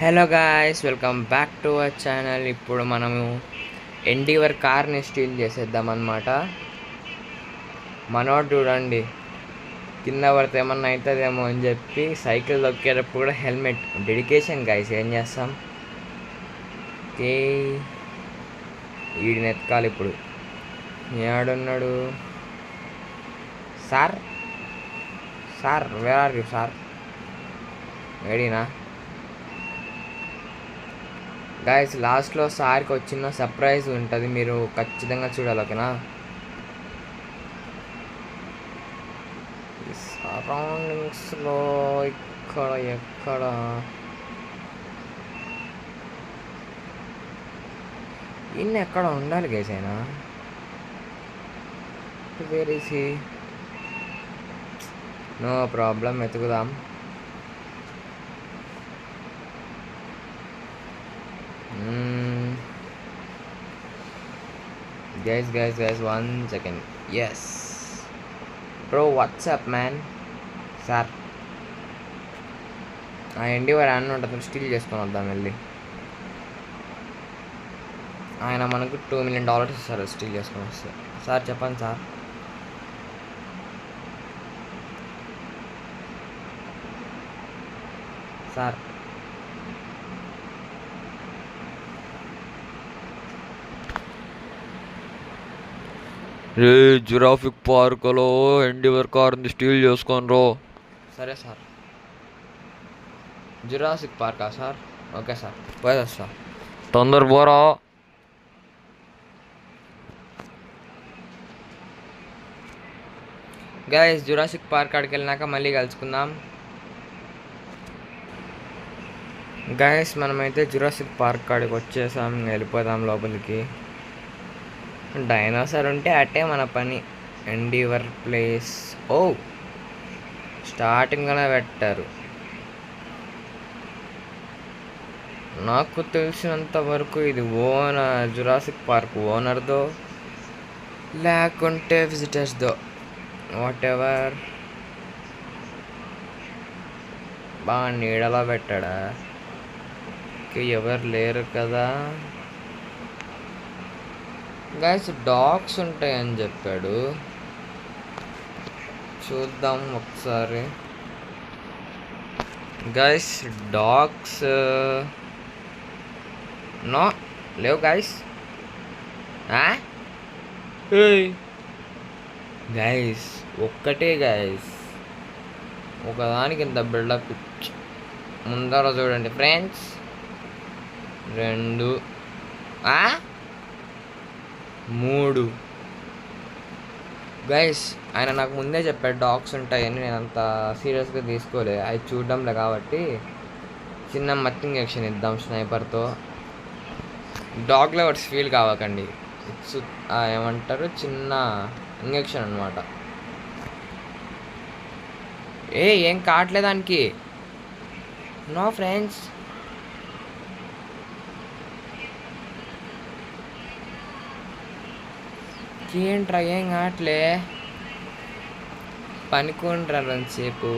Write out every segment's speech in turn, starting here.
Hello guys, welcome back to our channel. ఇప్పుడు మనము endeavour కార్ని స్టీల్ చేసేద్దాం అన్నమాట. మనోడు చూడండి, కింద పడితే ఏమన్నా అవుతుందేమో అని చెప్పి సైకిల్ దొక్కేటప్పుడు కూడా హెల్మెట్ డెడికేషన్ గాయ్స్. ఏం చేస్తాం, ఓకే వీడిని ఎత్తుకాలి ఇప్పుడు. ఏడున్నాడు sir? Sir where are you sir? ఏడినా గాయస్, లాస్ట్లో సార్కి వచ్చిన సర్ప్రైజ్ ఉంటుంది, మీరు ఖచ్చితంగా చూడాలి, ఓకేనా? సరౌండింగ్స్లో ఇక్కడ ఎక్కడ ఇన్ని ఎక్కడ ఉండాలి గైస్. అయినా where is he? No problem, వెతుకుదాం. Guys, 1 second. Yes bro, what's up man? Sir, ఆ ఎండీవర్ అన్న ఉంటుంది, స్టీల్ చేసుకొని వద్దాం వెళ్ళి. ఆయన మనకు $2 million ఇస్తారు స్టీల్ చేసుకొని వస్తే. సార్ చెప్పండి సార్. సార్ రే, జురాఫిక్ పార్క్లో ఎండీవర్ కార్ని స్టీల్ చేసుకొని రో. సరే సార్. జురాసిక్ పార్కా సార్? ఓకే సార్, పోయేస్తా. తొందర పోరా. గైస్, జురాసిక్ పార్క్ ఆడికి వెళ్ళినాక మళ్ళీ కలుసుకుందాం. గైస్, మనమైతే జురాసిక్ పార్క్ కాడికి వచ్చేసాం, వెళ్ళిపోదాం లోపలికి. డైనోసార్ ఉంటే అట్టే మన పని. Endeavour place. ఓ, స్టార్టింగ్లోనే పెట్టారు. నాకు తెలిసినంత వరకు ఇది జురాసిక్ పార్క్ ఓనర్దో లేకుంటే విజిటర్స్దో, వాట్ ఎవర్. బాగా నీడలా పెట్టాడా? ఎవరు లేరు కదా. గైస్, డాగ్స్ ఉంటాయని చెప్పాడు, చూద్దాం ఒకసారి. గైస్, డాగ్స్ నో లేవు గైస్. గైస్ ఒక్కటే గైస్, ఒకదానికి ఇంత బిల్డప్. ముందర చూడండి ఫ్రెండ్స్, 2 3 గైస్. ఆయన నాకు ముందే చెప్పాడు డాగ్స్ ఉంటాయని, నేను అంత సీరియస్గా తీసుకోలే. అవి చూడడంలే కాబట్టి చిన్న మత్తి ఇంజెక్షన్ ఇద్దాం స్నైపర్తో. డాగ్ లవర్స్ ఫీల్ కావకండి, ఇట్స్ ఏమంటారు, చిన్న ఇంజెక్షన్ అనమాట. ఏం కావట్లేదానికి. No friends. ఏంట్రా ఏం కావట్లే, పనుకుండ్రా రెండుసేపు.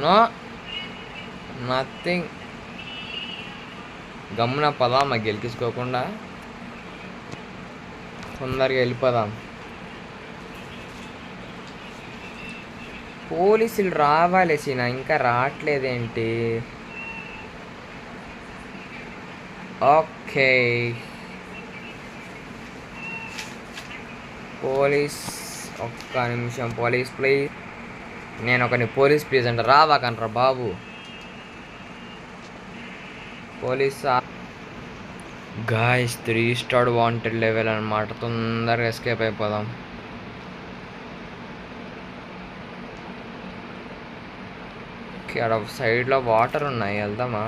No nothing. గమ్మున పదాం, గెలికించుకోకుండా తొందరగా వెళ్ళిపోదాం. పోలీసులు రావాలి సీనా, ఇంకా రావట్లేదేంటి? ఓకే, పోలీస్ ఒక్క నిమిషం. Police please. నేను ఒకని పోలీస్ ప్లీజ్ అంటే రావాకనరా బాబు. Police guys, 3 star wanted level అనమాట. తొందరగా ఎస్కేప్ అయిపోదాం. అక్కడ సైడ్లో వాటర్ ఉన్నాయి, వెళ్దామా?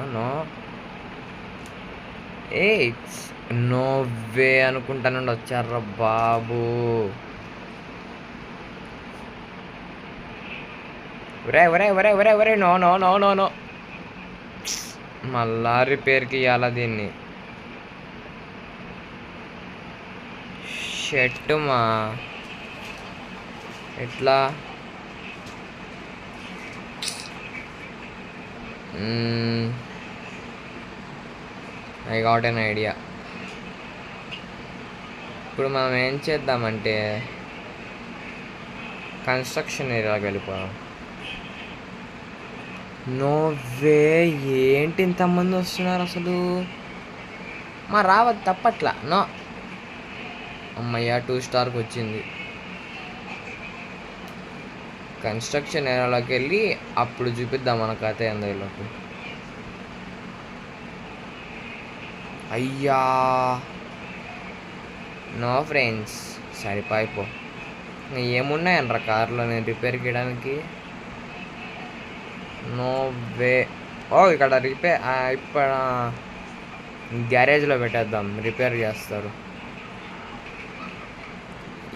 నో వే అనుకుంటానండి, వచ్చారా బాబు. ఒరే no no no no no. మళ్ళా రిపేర్కి ఇవ్వాలా దీన్ని. షెట్ మా ఎట్లా ఐ గాట్ ఎన్ ఐడియా. ఇప్పుడు మనం ఏం చేద్దామంటే కన్స్ట్రక్షన్ ఏరియాకి వెళ్ళిపోదాం. నో వే, ఏంటి ఇంతమంది వస్తున్నారు అసలు? మా రావద్దు తప్పట్లా. నో అమ్మయ్య 2 స్టార్కి వచ్చింది. కన్స్ట్రక్షన్ ఏరియాలోకి వెళ్ళి అప్పుడు చూపిద్దాం మన కథ ఎందులోకి. అయ్యా నో ఫ్రెండ్స్, సరిపోయిపో. ఏమున్నాయనరా కార్లో నేను రిపేర్ చేయడానికి? No way. ఓ ఇక్కడ రిపేర్ ఇప్పుడు గ్యారేజ్లో పెట్టేద్దాం, రిపేర్ చేస్తారు.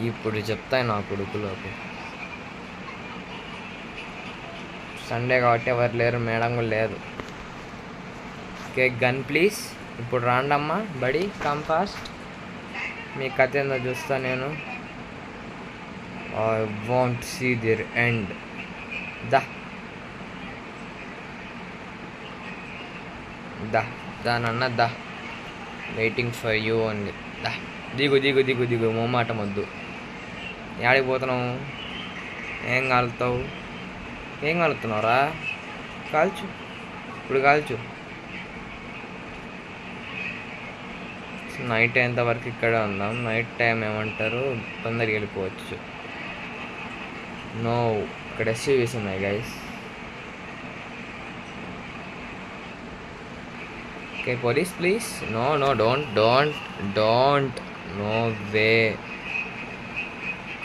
ఇప్పుడు చెప్తాయి నా కొడుకులోకి. సండే కాబట్టి ఎవరు లేరు, మేడం కూడా లేదు. Okay gun please. ఇప్పుడు రాండమ్మా బడి, కమ్ ఫాస్ట్. మీ కథ ఏందో చూస్తా నేను. I want see the end. దా దా దా నాన్న దా, వెయిటింగ్ ఫర్ యూ ఓన్లీ. దా దిగు దిగు దిగు దిగు, మొమ్మాట వద్దు. యాడికి పోతున్నావు? ఏం కాలుతావు? ఏం కాలుతున్నావురా? కాల్చు, ఇప్పుడు కాల్చు. నైట్ అయ్యేంతవరకు ఇక్కడే ఉందాం. నైట్ టైం ఏమంటారు, తొందరగా వెళ్ళిపోవచ్చు. నో, ఇక్కడ ఎస్యూవీస్ ఉన్నాయి guys. Okay police please. No no, don't don't don't, no way.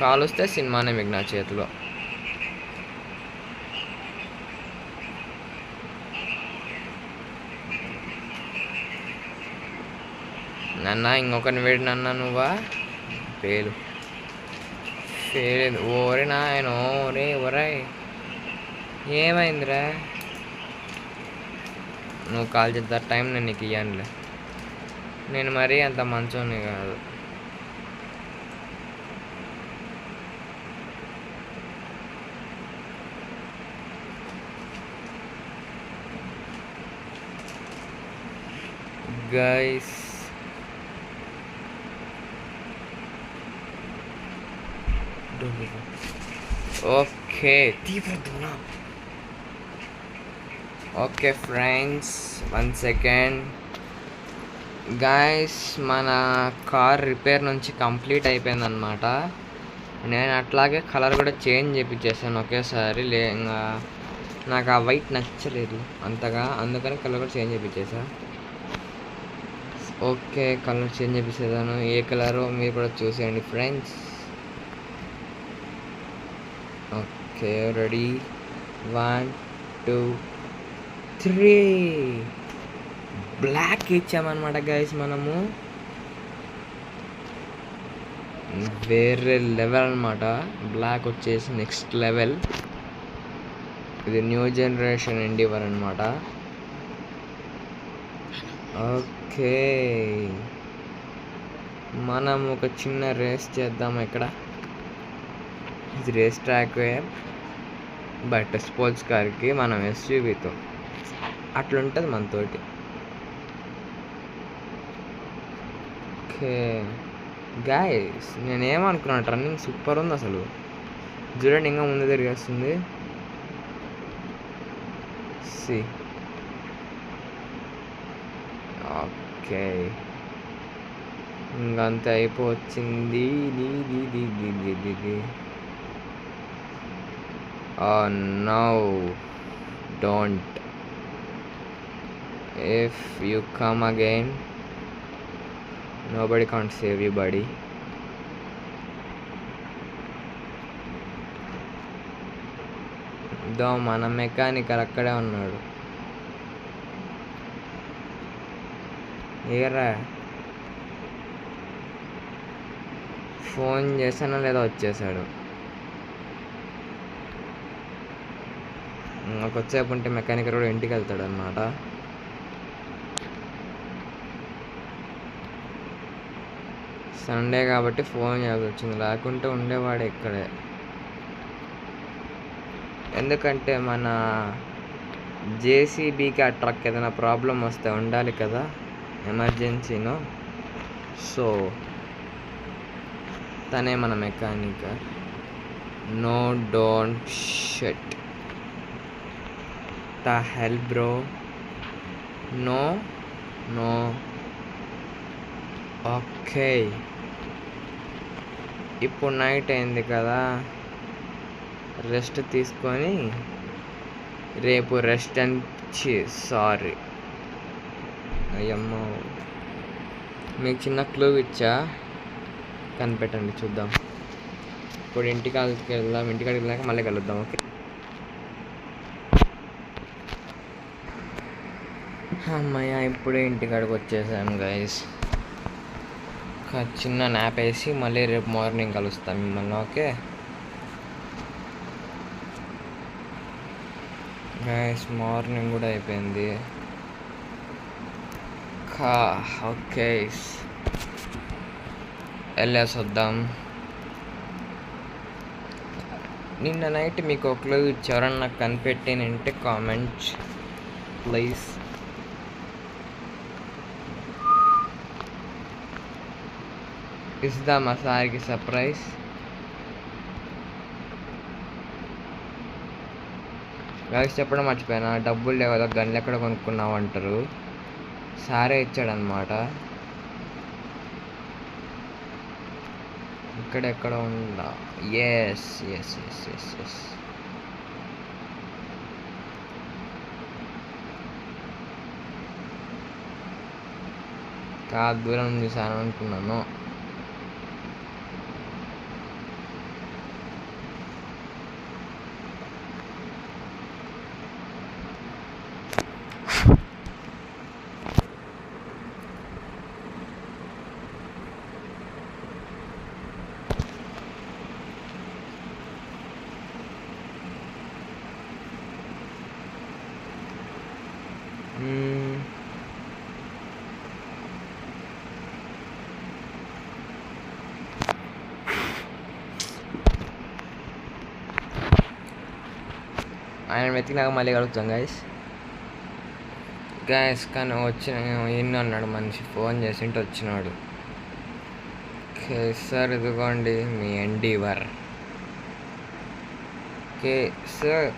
Call వస్తే సినిమానే మీకు నా చేతిలో. నన్న ఇంకొకరిని వేడి నన్న, నువ్వా పేలు పేలేదు. ఓరే నాయన, ఓరే ఒరే ఏమైందిరా? నువ్వు కాల్ చేద్దా టైం నేను నీకు ఇవ్వనులే. నేను మరీ అంత మంచోని కాదు. గైస్ ఓకే తీవ్రదునా. Okay friends, 1 second. గైస్ మన కార్ రిపేర్ నుంచి కంప్లీట్ అయిపోయిందనమాట. నేను అట్లాగే కలర్ కూడా చేంజ్ చేయించేసాను ఒకేసారి. ఇంకా నాకు ఆ వైట్ నచ్చలేదు అంతగా, అందుకని కలర్ కూడా చేంజ్ చేయించేసా. ఓకే కలర్ చేంజ్ చేయించేసాను. ఏ కలరు మీరు కూడా చూసేయండి ఫ్రెండ్స్. Okay ready, 1 2 3. బ్లాక్ ఇచ్చామన్నమాట గైస్ మనము. వేరే లెవెల్ అనమాట. బ్లాక్ వచ్చేసి నెక్స్ట్ లెవెల్. ఇది న్యూ జనరేషన్ ఎండివర్ అనమాట. ఓకే మనం ఒక చిన్న రేస్ చేద్దాం ఇక్కడ. ఇది రేస్ ట్రాక్, బట్ స్పోర్ట్స్ కార్కి మనం ఎస్యూవీతో అట్లుంటుంది మనతోటి. ఓకే గాయస్, నేనేమనుకున్నాను, రన్నింగ్ సూపర్ ఉంది అసలు. చూడండి ఇంకా ముందు తిరిగేస్తుంది. సి ఓకే ఇంకంతే అయిపోవచ్చింది. No don't. If you come again nobody can't save you buddy. దో మన మెకానికల్ అక్కడే ఉన్నాడు. ఏరా ఫోన్ చేశానో లేదో వచ్చేసాడు. ఇంకొచ్చేపు ఉంటే మెకానికల్ కూడా ఇంటికి వెళ్తాడు అన్నమాట. సండే కాబట్టి ఫోన్ చేయాల్సి వచ్చింది, లేకుంటే ఉండేవాడు ఇక్కడే. ఎందుకంటే మన జేసీబీకి ఆ ట్రక్ ఏదైనా ప్రాబ్లం వస్తే ఉండాలి కదా ఎమర్జెన్సీలో. సో తనే మన mechanic. No don't shut the hell bro. No no okay. ఇప్పుడు నైట్ అయింది కదా, రెస్ట్ తీసుకొని రేపు రెస్ట్ అని సారీ అయ్యమ్మో. మీకు చిన్న క్లూ ఇచ్చా, కనిపెట్టండి చూద్దాం. ఇప్పుడు ఇంటికాడికి వెళ్దాం, ఇంటికాడికి వెళ్ళాక మళ్ళీ కలుద్దాం. ఓకే అమ్మయ్య, ఇప్పుడే ఇంటికాడికి వచ్చేసాను గైస్. ఒక చిన్న నాప్ వేసి మళ్ళీ రేపు మార్నింగ్ కలుస్తాం మిమ్మల్ని. ఓకే గైస్, మార్నింగ్ కూడా అయిపోయింది. ఓకే వెళ్ళేసి వద్దాం. నిన్న నైట్ మీకు ఒక క్లూ ఇచ్చారని నాకు కనిపెట్టినంటే కామెంట్ ప్లీజ్. ఇద్దామా సార్కి సర్ప్రైజ్? గైస్ చెప్పడం మర్చిపోయినా, డబ్బులు లేవు కదా, గన్లు ఎక్కడ కొనుక్కున్నావు అంటారు. సారే ఇచ్చాడనమాట. ఇక్కడెక్కడ ఉందా? Yes yes yes yes yes కాదు, దూరం చూసాను అనుకున్నాను. ఆయన వెతికినాక మళ్ళీ కలుగుతాం గైస్. కానీ వచ్చిన ఎన్ని అన్నాడు మనిషి, ఫోన్ చేసింటే వచ్చినాడు. ఓకే సార్, ఇదిగోండి మీ ఎండీవర్. ఓకే సార్,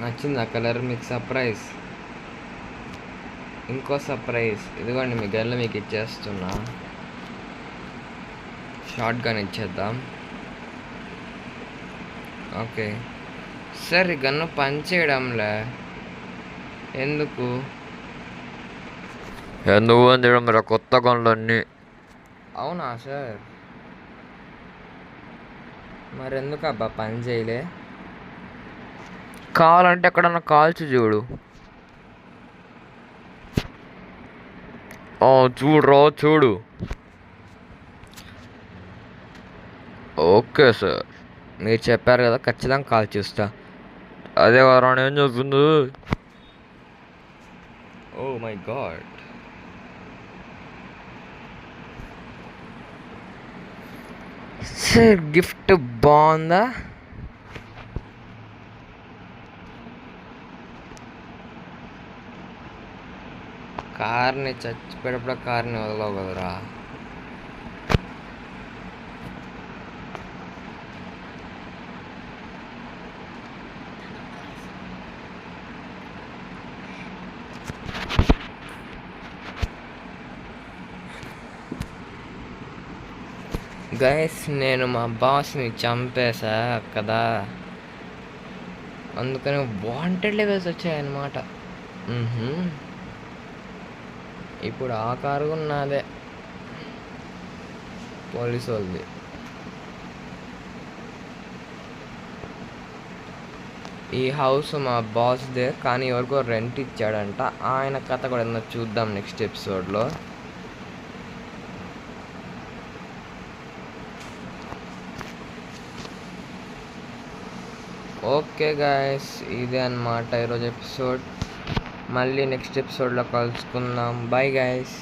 నచ్చింది ఆ కలర్, మీకు సర్ప్రైజ్. ఇంకో సర్ప్రైజ్, ఇదిగోండి మీ గన్లు మీకు ఇచ్చేస్తున్నా. షార్ట్ గన్ ఇచ్చేద్దాం. ఓకే సార్, ఈ గన్ను పనిచేయడంలే, ఎందుకు అని చేయడం మీరు కొత్త గన్లు అన్నీ. అవునా సార్, మరెందుకు అబ్బా పని చేయలే? కావాలంటే ఎక్కడన్నా కాల్చి చూడు. చూడరా చూడు. ఓకే సార్, మీరు చెప్పారు కదా, ఖచ్చితంగా కాల్ చూస్తా. అదే కదా ఏం చెప్పింది. Oh my God, sir gift బాగుందా? కార్ని చచ్చిపోయేటప్పుడు కార్ని వదలవు కదరా. గైస్, నేను మా బాస్ని చంపేశా కదా, అందుకని వాంటెడ్ లెవెల్స్ వచ్చాయన్నమాట. ఇప్పుడు ఆ కారు ఉన్నదే పోలీసు వాళ్ళది. ఈ హౌస్ మా బాస్దే, కానీ ఎవరికో రెంట్ ఇచ్చాడంట. ఆయన కథ కూడా ఏదైనా చూద్దాం నెక్స్ట్ ఎపిసోడ్లో. ఓకే గాయస్, ఇదే అన్నమాట ఈరోజు ఎపిసోడ్. మళ్ళీ నెక్స్ట్ ఎపిసోడ్లో కలుసుకుందాం. Bye guys.